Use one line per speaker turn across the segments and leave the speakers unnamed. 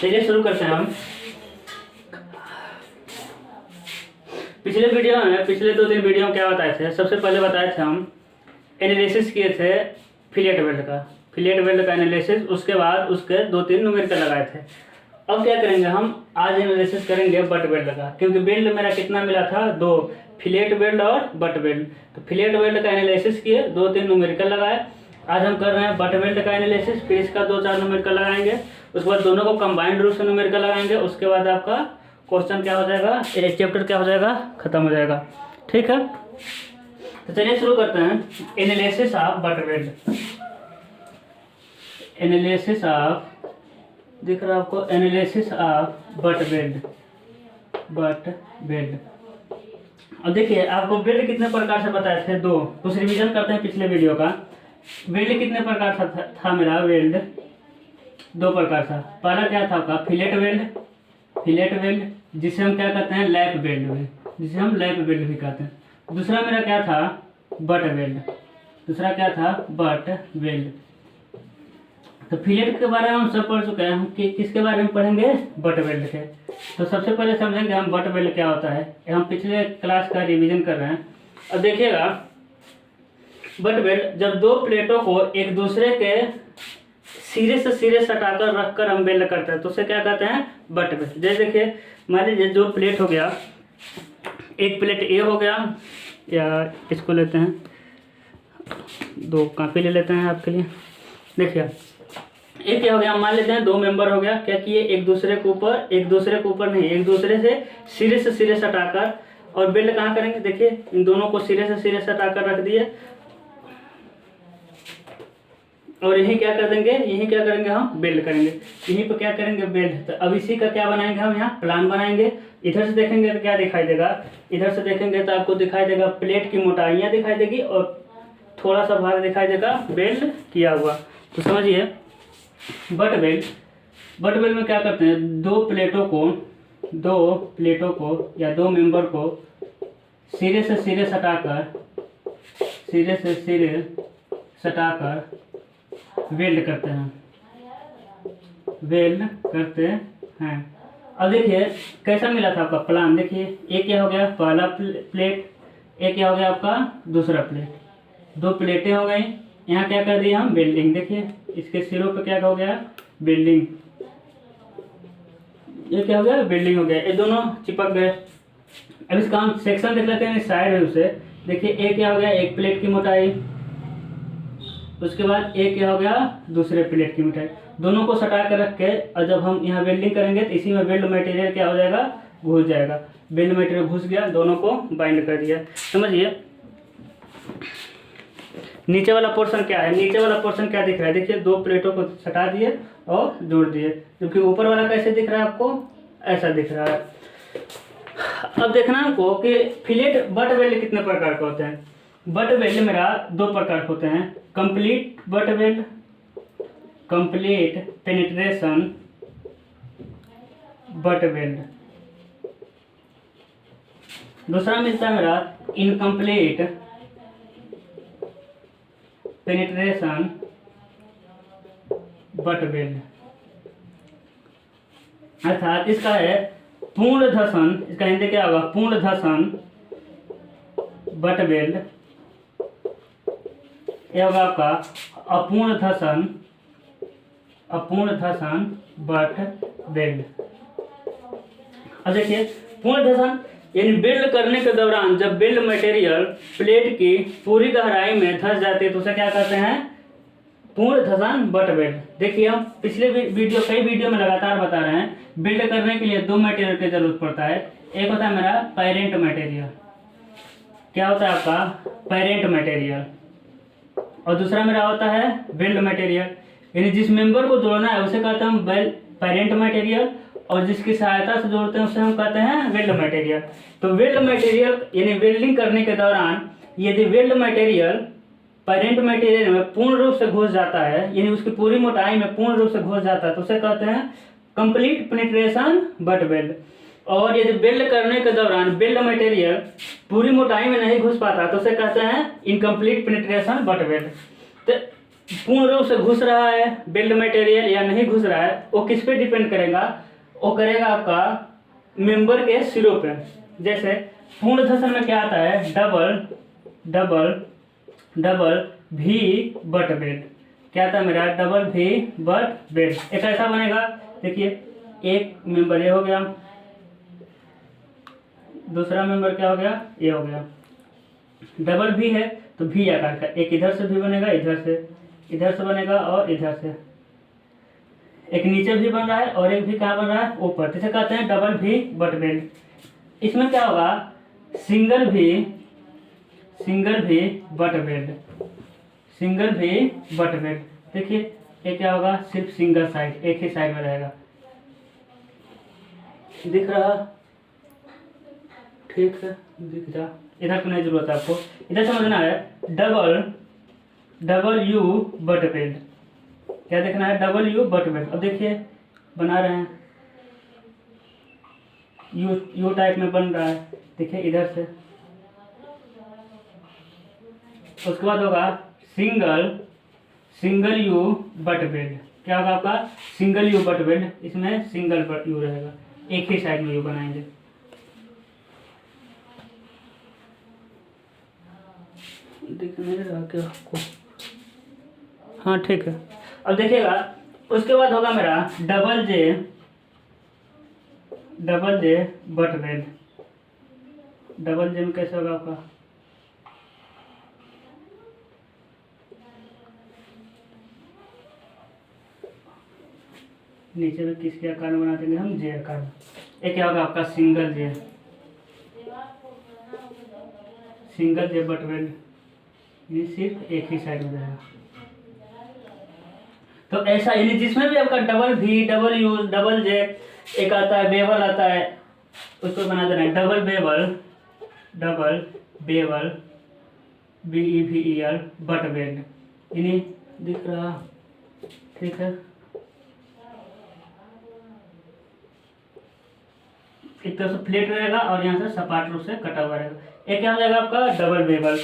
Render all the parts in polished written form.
चलिए शुरू करते हैं हम। पिछले 2-3 वीडियो में क्या बताए थे? सबसे पहले बताए थे हम एनालिसिस किए थे फिलेट वेल्ड का एनालिसिस। उसके बाद उसके 2-3 न्यूमेरिकल लगाए थे। अब क्या करेंगे हम? आज एनालिसिस करेंगे बट वेल्ड का, क्योंकि वेल्ड मेरा कितना मिला था? 2, फिलेट वेल्ड और बट वेल्ड। तो फिलेट वेल्ड का एनालिसिस किए, 2-3 न्यूमेरिकल लगाए। आज हम कर रहे हैं बट वेल्ड का एनालिसिस, फिर इसका 2-4 न्यूमेरिकल लगाएंगे। उसके बाद दोनों को कंबाइंड रूप से न्यूमेरिकल लगाएंगे। उसके बाद आपका क्वेश्चन क्या हो जाएगा, चैप्टर क्या हो जाएगा, खत्म हो जाएगा। ठीक है, तो चलिए शुरू करते हैं। Analysis of butt weld. Analysis of, दिख रहा है आपको? Analysis of butt weld. अब देखिए, आपको वेल्ड कितने प्रकार से बताए थे? 2। कुछ रिवीजन करते हैं पिछले वीडियो का। वेल्ड कितने प्रकार से था मेरा? वेल्ड 2 प्रकार था। पहला क्या था आपका? फिलेट वेल्ड, जिसे हम क्या कहते हैं? लैप वेल्ड भी, जिसे हम लैप वेल्ड भी कहते हैं। दूसरा मेरा क्या था? Butt weld. तो फिलेट के बारे में हम सब पढ़ चुके हैं। हम किसके बारे में पढ़ेंगे? बट वेल्ड के। तो सबसे पहले समझेंगे हम बट वेल्ड क्या होता है। हम पिछले क्लास का रिवीजन कर रहे हैं। अब देखिएगा, बट वेल्ड जब 2 प्लेटों को एक दूसरे के सिरे से सिरे सटाकर रखकर हम वेल्ड करते हैं तो उसे क्या कहते हैं? Butt weld. जैसे देखिए, मान लीजिए 2 प्लेट हो गया, एक प्लेट ए हो गया, या इसको लेते हैं, 2 काफ़ी ले लेते हैं आपके लिए। देखिए, एक क्या हो गया, मान लेते हैं 2 मेंबर हो गया। क्या किए? एक दूसरे के ऊपर नहीं, एक दूसरे से सिरे सटाकर, और वेल्ड कहाँ करेंगे? देखिए, इन दोनों को सिरे से सिरे सटाकर रख दिए, और यही क्या कर देंगे? हम वेल्ड करेंगे। यहीं पर क्या करेंगे? वेल्ड। तो अब इसी का क्या बनाएंगे हम? यहाँ प्लान बनाएंगे। इधर से देखेंगे तो क्या दिखाई देगा? इधर से देखेंगे तो आपको दिखाई देगा प्लेट की मोटाइयाँ दिखाई देगी, और थोड़ा सा भाग दिखाई देगा वेल्ड किया हुआ। तो समझिए, बट वेल्ड में क्या करते हैं? 2 प्लेटों को या 2 मेंबर को सिरे से सिरे सटाकर वेल्ड करते हैं। अब देखिए कैसा मिला था आपका प्लान। देखिए, एक क्या हो गया? पहला प्लेट, एक क्या हो गया आपका? दूसरा प्लेट। 2 प्लेटें हो गई। यहाँ क्या कर दिया हम? वेल्डिंग। देखिए, इसके सिरों पे क्या हो गया? वेल्डिंग। ये क्या हो गया? वेल्डिंग हो गया। ये दोनों चिपक गए। अब इसका हम सेक्शन देख लेते हैं साइड व्यू से। देखिए, एक क्या हो गया? एक प्लेट की मोटाई। उसके बाद एक क्या हो गया? दूसरे प्लेट की मोटाई। दोनों को सटा कर रख के, और जब हम यहाँ वेल्डिंग करेंगे तो इसी में वेल्ड मटेरियल क्या हो जाएगा? घुस जाएगा। वेल्ड मटेरियल घुस गया, दोनों को बाइंड कर दिया। समझिए, नीचे वाला पोर्शन क्या है? नीचे वाला पोर्शन क्या दिख रहा है? देखिए, 2 प्लेटों को सटा दिए और जोड़ दिए, क्योंकि ऊपर वाला कैसे दिख रहा है आपको? ऐसा दिख रहा है। अब देखना हमको कि फिलेट बट वेल्ड कितने प्रकार के होते हैं। बट वेल्ड मेरा 2 प्रकार के होते हैं। Complete butt weld, complete penetration butt weld. दूसरा मिलता है मेरा इनकम्प्लीट पेनिट्रेशन बट वेल्ड। अर्थात इसका है पूर्ण धसन। इसका हिंदी क्या होगा? पूर्ण धसन बट वेल्ड। यह होगा आपका अपूर्ण धसन बट वेल्ड। अब देखिए, पूर्ण धसन यानी वेल्ड करने के दौरान जब वेल्ड मटेरियल प्लेट की पूरी गहराई में धंस जाती है तो उसे क्या कहते हैं? पूर्ण धसन बट वेल्ड। देखिए, हम पिछले कई वीडियो में लगातार बता रहे हैं, वेल्ड करने के लिए 2 मटेरियल की जरूरत पड़ता है। एक होता है मेरा पेरेंट मटेरियल। क्या होता है आपका? Parent material. और दूसरा मेरा होता है वेल्ड मटेरियल। यानी जिस मेंबर को जोड़ना है उसे कहते हैं हम पेरेंट मटेरियल, और जिसकी सहायता से जोड़ते हैं उसे हम कहते हैं वेल्ड मटेरियल। तो वेल्ड मटेरियल यानी वेल्डिंग करने के दौरान यदि वेल्ड मटेरियल पेरेंट मटेरियल में पूर्ण रूप से घुस जाता है, यानी उसकी पूरी मोटाई में पूर्ण रूप से घुस जाता है, तो उसे कहते हैं कंप्लीट पेनिट्रेशन बट वेल्ड। और यदि वेल्ड करने के दौरान वेल्ड मटेरियल पूरी मोटाई में नहीं घुस पाता तो उसे कहते हैं इनकम्प्लीट पेनिट्रेशन बट वेल्ड। तो पूर्ण रूप से घुस रहा है बिल्ड मटेरियल या नहीं घुस रहा है, वो किस पे डिपेंड करेगा, वो करेगा आपका मेंबर के सिरों पे। जैसे पूर्ण धसन में क्या आता है, डबल डबल डबल भी बट बेड, क्या आता है मेरा, डबल भी बट बेड। एक ऐसा बनेगा, देखिए एक मेंबर ये हो गया, दूसरा मेंबर क्या हो गया, ये हो गया। डबल भी है तो भी आकार का, एक इधर से भी बनेगा, इधर से बनेगा और इधर से, एक नीचे भी बन रहा है और एक भी कहाँ बन रहा है, ऊपर। जिसे कहते हैं डबल भी बट बेड। इसमें क्या होगा, सिंगल भी बट बेड, सिंगल भी बट बेड। देखिए ये क्या होगा, सिर्फ सिंगल साइड, एक ही साइड में रहेगा। दिख रहा, ठीक है दिख रहा, इधर की नहीं जरूरत है आपको, इधर समझना है डबल यू बट बेड। क्या देखना है, डबल यू बट बेड। अब देखिए बना रहे हैं, यू टाइप में बन रहा है, देखिए इधर से। उसके बाद होगा सिंगल यू बट बेड। क्या होगा आपका, सिंगल यू बट बेड, इसमें सिंगल बट यू रहेगा, एक ही साइड में यू बनाएंगे। दिख नहीं रहा क्या आपको, हाँ ठीक है। अब देखिएगा उसके बाद होगा मेरा double J but bed. Double J में कैसे होगा आपका, नीचे में किसके आकार में बना देंगे हम, जे आकार में। एक क्या होगा आपका, सिंगल जे बट बेड, ये सिर्फ एक ही साइड में रहेगा। तो ऐसा यानी जिसमें भी आपका डबल भी, डबल यू, डबल जे, एक आता है बेवल आता है, उसको बना देना है double bevel BEVEL but bed. यानी दिख रहा, ठीक है। एक तरफ से फ्लैट रहेगा और यहाँ से सपाट रूप से कटा हुआ रहेगा। एक क्या हो जाएगा आपका, डबल बेवल।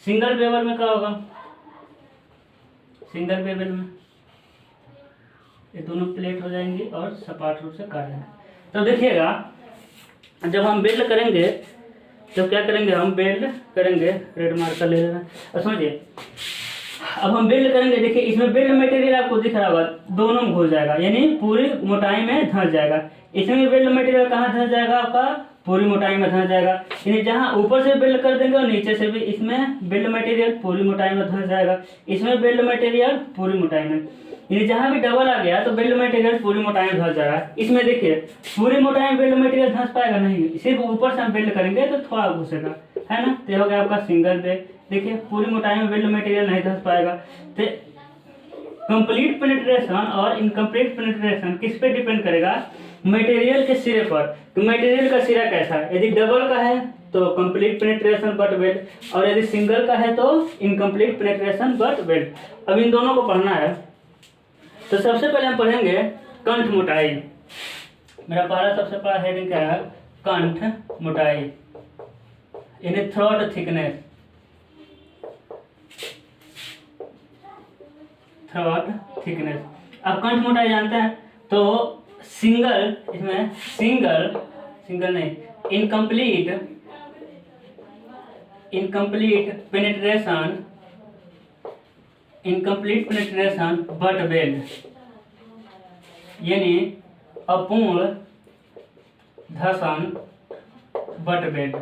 सिंगल बेवल में क्या होगा, सिंगल बेवल में ये दोनों प्लेट हो जाएंगी और सपाट रूप से काट देंगे। तो देखिएगा जब हम बेल्ड करेंगे, तो क्या करेंगे, हम बेल्ड करेंगे, रेड मार्कर ले लेना। और समझिए अब हम बेल्ड करेंगे, देखिए इसमें बेल्ड मटेरियल आपको दिख रहा होगा, दोनों में घुस जाएगा, यानी पूरी मोटाई में धंस जाएगा। इसमें बेल्ड मटेरियल कहाँ धंस जाएगा आपका, पूरी मोटाई में धंस जाएगा। यानी जहाँ ऊपर से बेल्ड कर देंगे और नीचे से भी, इसमें बेल्ड मटेरियल पूरी मोटाई में धंस जाएगा, इसमें बेल्ड मटेरियल पूरी मोटाई में। यानी जहाँ भी डबल आ गया तो बेल्ट मटेरियल पूरी मोटाई में धंस जाएगा। इसमें देखिए पूरी मोटाई में बेल्ट मटेरियल धंस पाएगा नहीं, सिर्फ ऊपर से हम बेल्ट करेंगे तो थोड़ा घुसेगा, है ना। तो हो गया आपका सिंगल बेल्ट। देखिए पूरी मोटाई में बेल्ट मटेरियल नहीं धंस पाएगा। तो कंप्लीट पेनिट्रेशन और इनकम्प्लीट पेनिट्रेशन किस पे डिपेंड करेगा, मटेरियल के सिरे पर। तो मटेरियल का सिरा कैसा है, यदि डबल का है तो कंप्लीट पेनिट्रेशन बट बेल्ट, और यदि सिंगल का है तो इनकम्प्लीट पेनिट्रेशन बट बेल्ट। अब इन दोनों को पढ़ना है। तो सबसे पहले हम पढ़ेंगे कंठ मोटाई। मेरा पहला सबसे पहला हेडिंग क्या है, कंठ मोटाई, यानी थ्रोट थिकनेस। थ्रोट थिकनेस, अब कंठ मोटाई जानते हैं तो सिंगल, इसमें सिंगल नहीं, इनकम्प्लीट पेनिट्रेशन बट बेल्ट, यानी अपूर्ण धसन बट बेल्ट।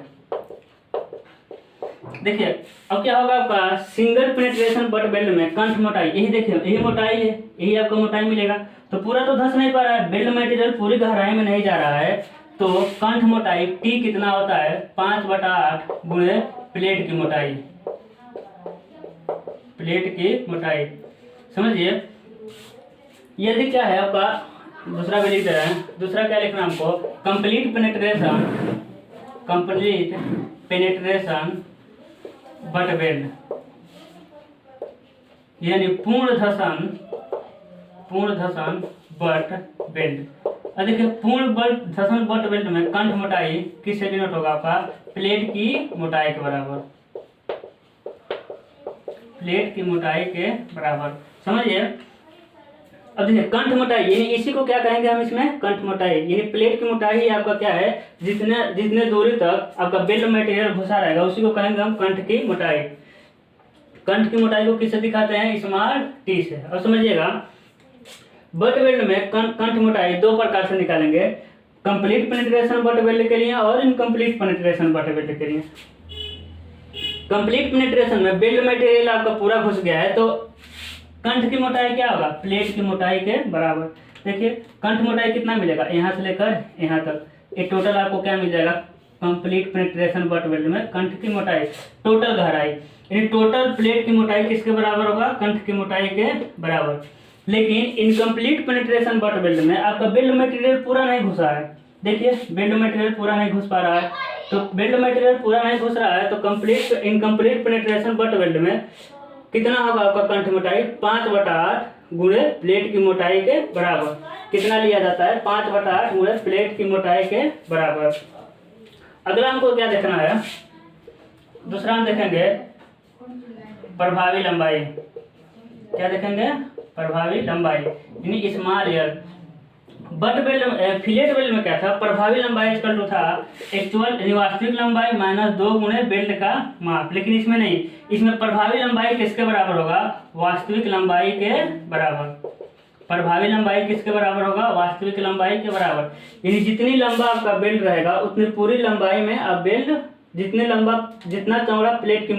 देखिए अब क्या होगा आपका, सिंगल पेनिट्रेशन बट बेल्ट में कंठ मोटाई, यही देखिए यही मोटाई है, यही आपको मोटाई मिलेगा। तो पूरा तो धंस नहीं पा रहा है, बेल्ट मटेरियल पूरी गहराई में नहीं जा रहा है, तो कंठ मोटाई T कितना होता है, 5/8 गुणे प्लेट की मोटाई, प्लेट की मोटाई। समझिए यदि क्या है आपका, दूसरा भी लिख रहे हैं, दूसरा क्या लिखना है हमको, कंप्लीट पेनिट्रेशन बट बेल्ट, यानी पूर्ण धसन बट बेल्ट। और देखिए पूर्ण धसन बट बेल्ट में कंठ मोटाई किससे डिनोट होगा आपका, प्लेट की मोटाई के बराबर, प्लेट की मोटाई के बराबर। समझिए। अब देखिए कंठ मोटाई यानी इसी को क्या कहेंगे हम इसमें, कंठ मोटाई यानी प्लेट की मोटाई आपका क्या है, जितने जितने दूरी तक आपका बेल्ट मटेरियल घुसा रहेगा उसी को कहेंगे हम कंठ की मोटाई। कंठ की मोटाई को किससे दिखाते हैं, स्मॉल टी से। और समझिएगा बट वेल्ड में कंठ मोटाई दो प्रकार से निकालेंगे, कंप्लीट पेनिट्रेशन बट वेल्ड के लिए और इनकम्प्लीट पेनिट्रेशन बट वेल्ड के लिए। कंप्लीट पेनिट्रेशन में बेल्ट मटेरियल आपका पूरा घुस गया है तो कंठ की मोटाई क्या होगा, प्लेट की मोटाई के बराबर। देखिए कंठ मोटाई कितना मिलेगा, यहाँ से लेकर यहाँ तक, ये टोटल आपको क्या मिल जाएगा, कंप्लीट पेनिट्रेशन बट वेल्ड में कंठ की मोटाई टोटल गहराई यानी टोटल प्लेट की मोटाई किसके बराबर होगा, कंठ की मोटाई के बराबर। लेकिन इनकम्प्लीट पेनिट्रेशन बट वेल्ड में आपका बेल्ट मटेरियल पूरा नहीं घुसा है। देखिए बेल्ट मटेरियल पूरा नहीं घुस पा रहा है, तो बेल्ट मटेरियल पूरा नहीं घुस रहा है तो complete incomplete penetration butt weld में कितना होगा आपका कंठ मोटाई, 5/8 गुणे प्लेट की मोटाई के बराबर। कितना लिया जाता है, 5/8 गुणे प्लेट की मोटाई के बराबर। अगला हमको क्या देखना है, दूसरा हम देखेंगे प्रभावी लंबाई। क्या देखेंगे, प्रभावी लंबाई यानी small air. But belt fillet belt में क्या था, प्रभावी लंबाई इक्वल टू था एक्चुअल वास्तविक लंबाई -2 गुणे बेल्ट का माप। लेकिन इसमें नहीं, इसमें प्रभावी लंबाई किसके बराबर होगा, वास्तविक लंबाई के बराबर। प्रभावी लंबाई किसके बराबर होगा, वास्तविक लंबाई के बराबर। यानी जितनी लंबा आपका बेल्ट रहेगा उतनी पूरी लंबाई में आप बेल्ट जितना चौड़ा प्लेट की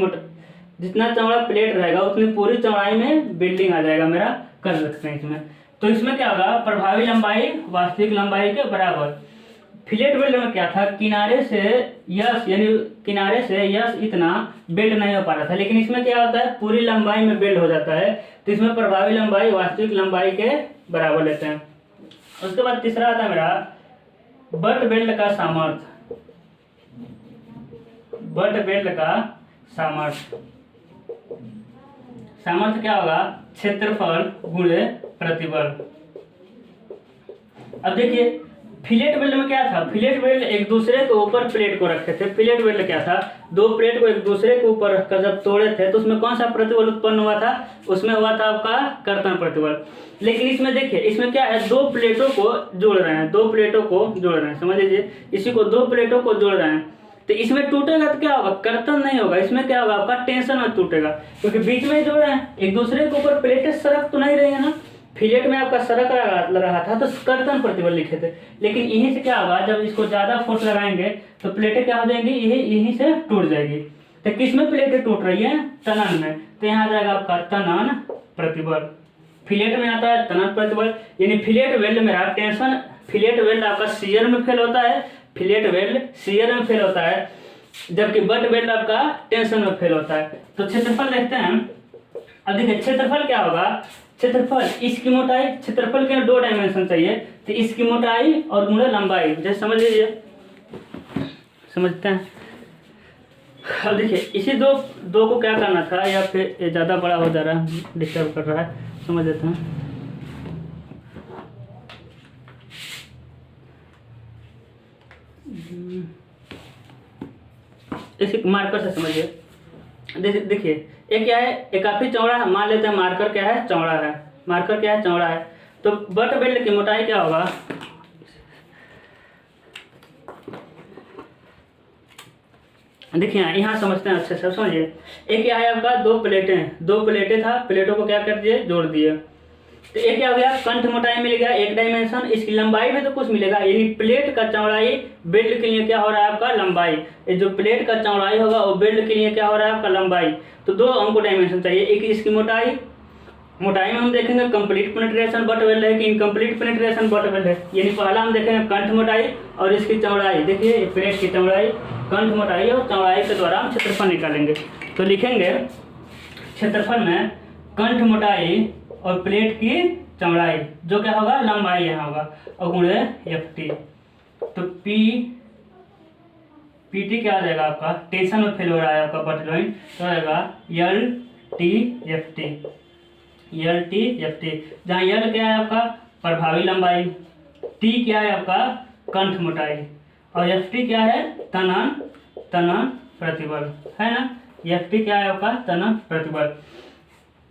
जितना चौड़ा प्लेट रहेगा उतनी पूरी चौड़ाई में बेल्डिंग आ जाएगा मेरा, कर सकते हैं इसमें। तो इसमें क्या होगा, प्रभावी लंबाई वास्तविक लंबाई के बराबर। फिलेट बेल्ट में क्या था, किनारे से यस इतना बेल्ट नहीं हो पा रहा था, लेकिन इसमें क्या होता है पूरी लंबाई में बेल्ट हो जाता है, तो इसमें प्रभावी लंबाई वास्तविक लंबाई के बराबर लेते हैं। उसके बाद तीसरा आता है मेरा बट बेल्ट का सामर्थ्य। बट बेल्ट का सामर्थ्य क्या होगा, क्षेत्रफल गुणे प्रतिबल। अब देखिए फिलेट बेल्ट में क्या था, फिलेट बेल्ट एक दूसरे के ऊपर प्लेट को रखे थे। फिलेट बेल्ट क्या था, दो प्लेट को एक दूसरे के ऊपर रखकर जब तोड़े थे तो उसमें कौन सा प्रतिबल उत्पन्न हुआ था, उसमें हुआ था आपका कर्तन प्रतिबल। लेकिन इसमें देखिए, इसमें क्या है, दो प्लेटों को जोड़ रहे हैं, दो प्लेटों को जोड़ रहे हैं, समझ लीजिए इसी को दो प्लेटों को जोड़ रहे हैं, तो इसमें टूटेगा तो क्या होगा, कर्तन नहीं होगा, इसमें क्या होगा आपका टेंशन में टूटेगा, क्योंकि बीच में जोड़े हैं, एक दूसरे के ऊपर प्लेटें सरक तो नहीं रही है ना। फिलेट में आपका सरक रहा था तो कर्तन प्रतिबल लिखे थे, लेकिन यहीं से क्या होगा, जब इसको ज्यादा फोर्स लगाएंगे तो प्लेटें क्या हो जाएंगी, यहीं से टूट जाएगी। तो किस में प्लेटें टूट रही है, तनन में, तो यहाँ आ जाएगा आपका तनन प्रतिबल। फिलेट में आता है तनन प्रतिबल, यानी फिलेट वेल्ड में रहा टेंशन, फिलेट वेल्ड आपका शियर में फेल होता है, फिलेट वेल्ड शियर में फेल होता है, जबकि बट वेल्ड आपका टेंशन में फेल होता है। तो क्षेत्रफल देखते हैं। अब देखिए क्षेत्रफल क्या होगा, क्षेत्रफल इसकी मोटाई, क्षेत्रफल के 2 डायमेंशन चाहिए, तो इसकी मोटाई और गुणे लंबाई, जैसे समझ लीजिए, समझते हैं। अब देखिए इसी दो को क्या करना था, या फिर ये ज़्यादा बड़ा हो जा रहा है, डिस्टर्ब कर रहा है, समझ लेते हैं। इसी मार्कर से समझिए। देखिए ये क्या है, ये काफी चौड़ा है, मान लेते हैं मार्कर क्या है, चौड़ा है, मार्कर क्या है, चौड़ा है, तो बट बेल्ट की मोटाई क्या होगा, देखिए यहाँ समझते हैं अच्छे से, समझिए। एक क्या है आपका, दो प्लेटें था, प्लेटों को क्या कर दिए, जोड़ दिए, तो एक क्या हो गया, कंठ मोटाई मिल गया, एक डायमेंशन, इसकी लंबाई में तो कुछ मिलेगा, यानी प्लेट का चौड़ाई बेल्ट के लिए क्या हो रहा है आपका, लंबाई। ये जो प्लेट का चौड़ाई होगा वो बेल्ट के लिए क्या हो रहा है आपका, लंबाई। तो दो हमको डायमेंशन चाहिए, एक इसकी मोटाई में हम देखेंगे कंप्लीट पेनिट्रेशन बट वेल्ड है कि इनकम्प्लीट पेनिट्रेशन बट वेल्ड है, यानी पहला हम देखेंगे कंठ मोटाई और इसकी चौड़ाई। देखिए प्लेट की चौड़ाई, कंठ मोटाई और चौड़ाई के द्वारा हम क्षेत्रफल निकालेंगे। तो लिखेंगे क्षेत्रफल में कंठ मोटाई और प्लेट की चौड़ाई, जो क्या होगा, लंबाई यहाँ होगा, और गुणे एफ तो पीटी क्या आ जाएगा आपका, टेंशन में फेल हो रहा है आपका बट जॉइंट, तो आएगा एल टी एफ टी, जहाँ एल क्या है आपका प्रभावी लंबाई, टी क्या है आपका कंठ मोटाई, और एफ टी क्या है तनन प्रतिबल, है ना। एफ टी क्या है आपका तनन प्रतिबल।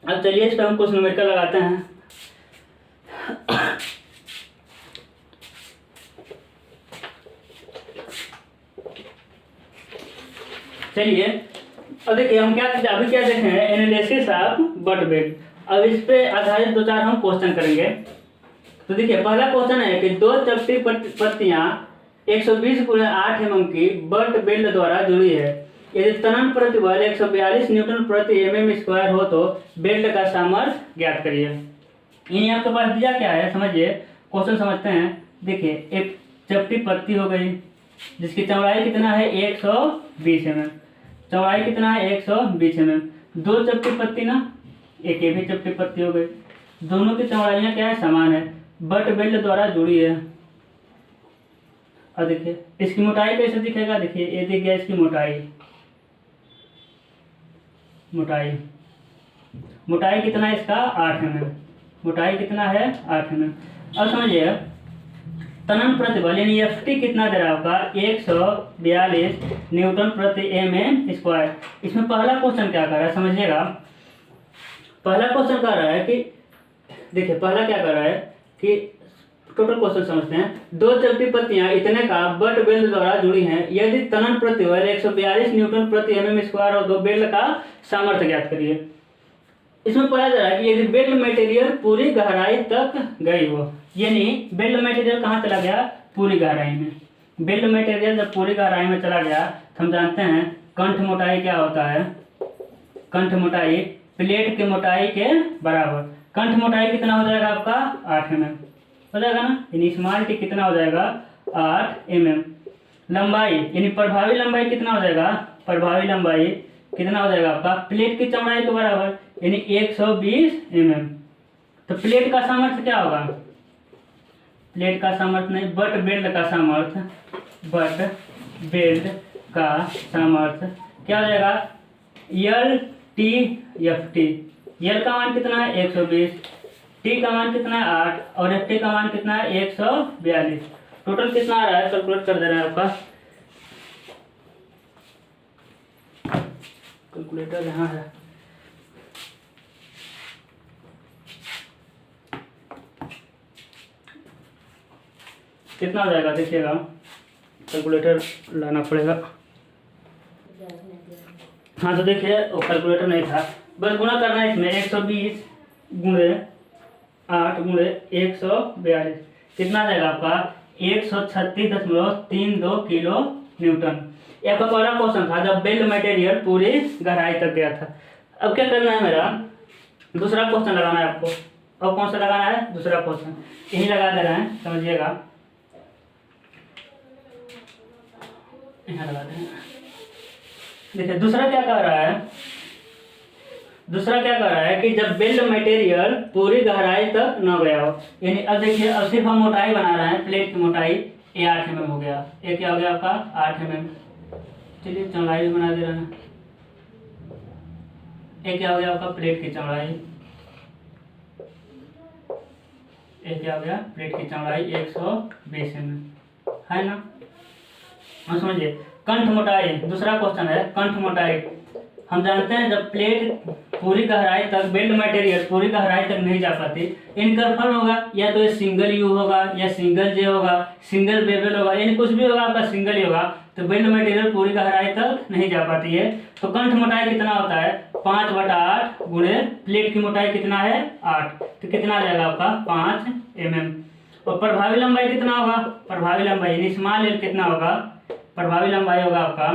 अब चलिए इस पर हम कुछ न्यूमेरिकल लगाते हैं। चलिए अब देखिए हम अभी क्या देखे हैं, एनालिसिस ऑफ बट बेल्ट। अब इस पे आधारित दो चार हम क्वेश्चन करेंगे। तो देखिए पहला क्वेश्चन है कि दो चपटी पत्तियां 120 × 8 mm की बट बेल्ट द्वारा जुड़ी है। यदि तनन प्रतिबल 142 न्यूटन प्रति mm² हो तो बेल्ट का सामर्थ्य ज्ञात करिए। इन्हें आपके पास दिया क्या है, समझिए क्वेश्चन समझते हैं। देखिए एक चपटी पत्ती हो गई जिसकी चौड़ाई कितना है 120 mm, चौड़ाई कितना है 120 mm। दो चपटी पत्ती ना, एक ये भी चपटी पत्ती हो गई, दोनों की चौड़ाइयाँ क्या है, समान है, बट बेल्ट द्वारा जुड़ी है। और देखिए इसकी मोटाई कैसे दिखेगा, देखिए ये दिख गया इसकी मोटाई कितना है इसका 8 mm, मोटाई कितना है 8 mm। अब समझिए तनन प्रतिबल यानी FT कितना दे रहा होगा 142 न्यूटन प्रति mm²। इसमें पहला क्वेश्चन क्या कर रहा है, समझिएगा पहला क्वेश्चन कर रहा है कि देखिए पहला क्या कर रहा है कि टोटल क्वेश्चन समझते हैं। दो चपटी पत्तियां इतने का बट बेल्ट द्वारा जुड़ी हैं, यदि तनन प्रतिबल 142 न्यूटन प्रति mm² और दो बेल्ट का सामर्थ्य ज्ञात करिए। इसमें पता जा रहा है कि यदि बेल्ट मटेरियल पूरी गहराई तक गई हो, यानी बेल्ट मटेरियल कहाँ चला गया, पूरी गहराई में। बेल्ट मटेरियल जब पूरी गहराई में चला गया तो हम जानते हैं कंठ मोटाई क्या होता है, कंठ मोटाई प्लेट की मोटाई के बराबर। कंठ मोटाई कितना हो जाएगा आपका 8 mm हो जाएगा ना, यानी स्मॉल टी कितना हो जाएगा 8 mm। लंबाई यानी प्रभावी लंबाई कितना हो जाएगा, प्रभावी लंबाई कितना हो जाएगा आपका प्लेट की चौड़ाई के बराबर, यानी 120 mm। तो प्लेट का सामर्थ्य क्या होगा, प्लेट का सामर्थ्य नहीं बट बेल्ट का सामर्थ्य, बट बेल्ट का सामर्थ्य क्या हो जाएगा LTFT। L का मान कितना है 120, T का मान कितना है 8 और FT का मान कितना है 142। टोटल कितना आ रहा है कैलकुलेट कर दे रहा है आपका, कैलकुलेटर यहाँ है। कितना हो जाएगा देखिएगा, कैलकुलेटर लाना पड़ेगा। हाँ तो देखिए वो कैलकुलेटर नहीं था, बस गुणा करना है इसमें 120 × 8 × 142 कितना आ जाएगा आपका 136.32 किलो न्यूटन। ये आपका पहला क्वेश्चन था जब बेल्ट मटेरियल पूरी गहराई तक गया था। अब क्या करना है, मेरा दूसरा क्वेश्चन लगाना है आपको। अब कौन सा लगाना है, दूसरा क्वेश्चन यही लगा दे रहे हैं, समझिएगा यहाँ लगा दें। देखिए दूसरा क्या कर रहा है, दूसरा क्या कर रहा है कि जब बेल्ट मटेरियल पूरी गहराई तक न गया हो, यानी अब देखिए अब सिर्फ हम मोटाई बना रहे हैं, प्लेट की मोटाई ये 8 mm हो गया, ये क्या हो गया आपका 8 mm। चलिए चौड़ाई भी बना दे रहे हैं, ये क्या हो गया आपका प्लेट की चौड़ाई, ये क्या हो गया प्लेट की चौड़ाई 120 mm है ना। हम समझिए कंठ मोटाई, दूसरा क्वेश्चन है कंठ मोटाई। हम जानते हैं जब प्लेट पूरी गहराई तक, बेल्ट मटेरियल पूरी गहराई तक नहीं जा पाती, इनकन्फर्म होगा, या तो ये सिंगल यू होगा या सिंगल जे होगा, सिंगल बेबल होगा, यानी कुछ भी होगा आपका सिंगल ही होगा। तो बेल्ट मटेरियल पूरी गहराई तक नहीं जा पाती है, तो कंठ मोटाई कितना होता है 5/8 गुणे प्लेट की मोटाई कितना है 8, तो कितना आ जाएगा आपका 5 mm। और प्रभावी लंबाई कितना होगा, प्रभावी लंबाई यानी स्मॉल एल कितना होगा, प्रभावी लंबाई होगा आपका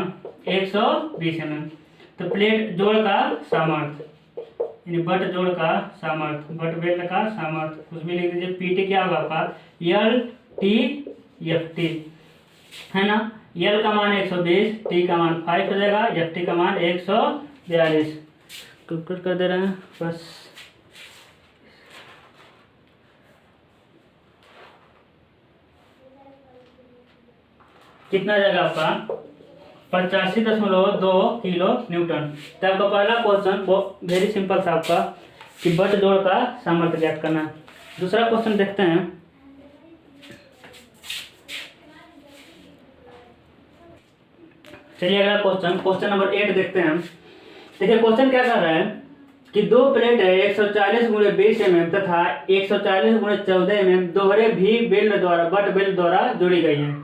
120 mm। तो प्लेट जोड़ का सामर्थ्य यानी बट जोड़ का सामर्थ्य, बट बेल्ट का सामर्थ्य कुछ भी लिख दीजिए, PT क्या होगा आपका LTFT है ना। L का मान 120, T का मान 5 हो जाएगा, FT का मान 142। कैलकुलेट कर दे रहे हैं बस। कितना जाएगा आपका 85.2 किलो न्यूटन। तो आपका पहला क्वेश्चन वेरी सिंपल था आपका कि बट जोड़ का सामर्थ्य ज्ञात करना है। दूसरा क्वेश्चन देखते हैं। चलिए अगला क्वेश्चन, क्वेश्चन नंबर 8 देखते हैं। देखिए क्वेश्चन क्या कर रहा है कि दो प्लेट है 140 गुणे 20 mm तथा 140 गुणे 14 mm दोहरे भी बेल्ट द्वारा बट बेल्ट द्वारा जोड़ी गई है।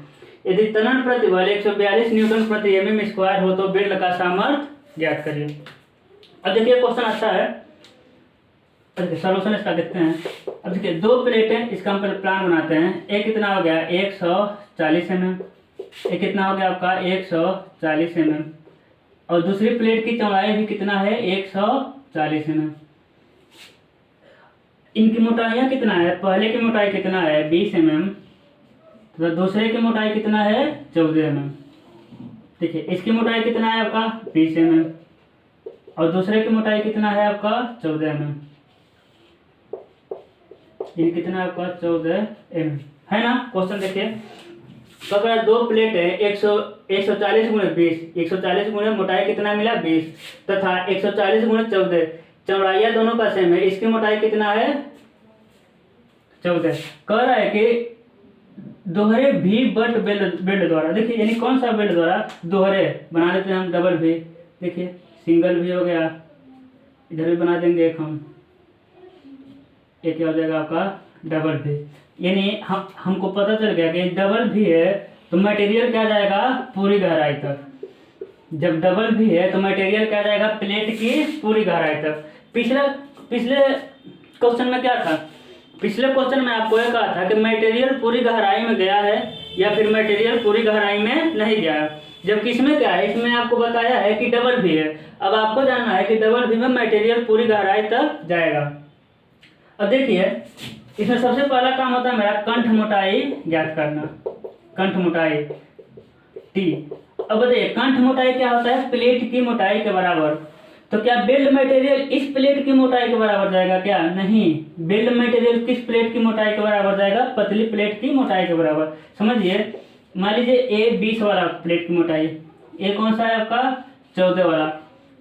यदि तनन प्रतिबल 142 न्यूटन प्रति mm स्क्वायर हो तो बेल्ट का सामर्थ्य ज्ञात करिए। अब देखिए क्वेश्चन अच्छा है, सॉल्यूशन इसका देखते हैं। अब देखिए दो प्लेटें, इसका हम पहले प्लान बनाते हैं। एक कितना हो गया 140 mm, एक कितना हो गया आपका 140 mm, और दूसरी प्लेट की चौड़ाई भी कितना है 140 mm। इनकी मोटाइयाँ कितना है, पहले की मोटाई कितना है 20 mm, तो दूसरे की मोटाई कितना है 14 mm। देखिए इसकी मोटाई कितना है आपका 20 mm और दूसरे की मोटाई कितना है आपका 14 mm। ये कितना है आपका 14 mm है ना। क्वेश्चन देखिए, तो अगर दो प्लेट है 140 गुणे 20, 140 गुणे मोटाई कितना मिला 20 तथा 140 गुणे 14, चौड़ाइयाँ दोनों का सेम है, इसकी मोटाई कितना है 14। कह रहा है कि दोहरे भी बट बेल्ट द्वारा, देखिए यानी कौन सा बेल्ट द्वारा, दोहरे बना लेते हैं हम, डबल भी, देखिए सिंगल भी हो गया, इधर भी बना देंगे एक हम, एक क्या हो जाएगा आपका डबल भी। यानी हमको पता चल गया कि डबल भी है तो मटेरियल क्या जाएगा पूरी गहराई तक। जब डबल भी है तो मटेरियल क्या जाएगा प्लेट की पूरी गहराई तक। पिछले क्वेश्चन में क्या था, पिछले क्वेश्चन में आपको यह कहा था कि मटेरियल पूरी गहराई में गया है या फिर मटेरियल पूरी गहराई में नहीं गया, जबकि इसमें क्या है, इसमें आपको बताया है कि डबल भी है। अब आपको जानना है कि डबल भी में मटेरियल पूरी गहराई तक जाएगा। अब देखिए इसमें सबसे पहला काम होता है मेरा कंठ मोटाई ज्ञात करना, कंठ मोटाई टी। अब बताइए कंठ मोटाई क्या होता है, प्लेट की मोटाई के बराबर। तो क्या बेल्ट मटेरियल इस प्लेट की मोटाई के बराबर जाएगा क्या, नहीं, बेल्ट मटेरियल किस प्लेट की मोटाई के बराबर जाएगा, पतली प्लेट की मोटाई के बराबर। समझिए, मान लीजिए ए 20 वाला प्लेट की मोटाई, ए कौन सा है आपका 14 वाला,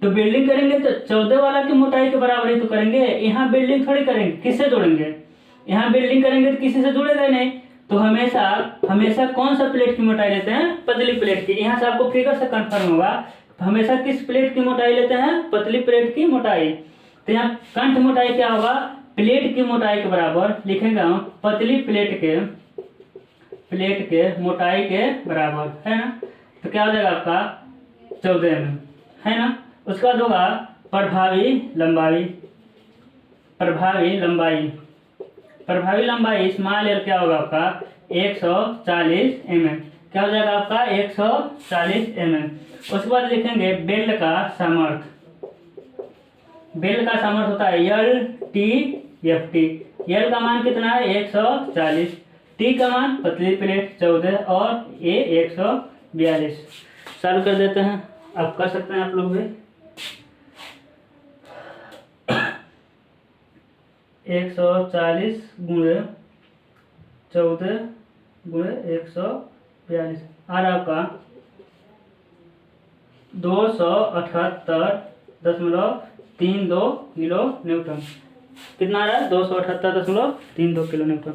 तो बिल्डिंग करेंगे तो 14 वाला की मोटाई के बराबर ही तो करेंगे। यहाँ बिल्डिंग थोड़ी करेंगे, किससे जोड़ेंगे, यहाँ बिल्डिंग करेंगे तो किसी से जुड़ेगा नहीं, तो हमेशा कौन सा प्लेट की मोटाई लेते हैं, पतली प्लेट की। यहाँ से आपको फिगर से कंफर्म होगा, हमेशा किस प्लेट की मोटाई लेते हैं, पतली प्लेट की मोटाई। तो यहाँ कंठ मोटाई क्या होगा, प्लेट की मोटाई के बराबर लिखेंगे हम, पतली प्लेट के मोटाई के बराबर, है ना। तो क्या हो जाएगा आपका 14 mm, है ना। उसके बाद होगा प्रभावी लंबाई स्मॉल एल क्या होगा आपका 140 mm, क्या हो जाएगा आपका 140 mm। उसके बाद लिखेंगे बेल्ट का सामर्थ्य होता है L T F T. L का मान कितना है 140, टी का मान पतली प्लेट 14 और ए 142। सॉल्व कर देते हैं, आप कर सकते हैं आप लोग भी। 140 गुणे 14 गुणे 142 आ रहा आपका 278.32 किलो न्यूटन। कितना आ रहा है 278.32 किलो न्यूटन।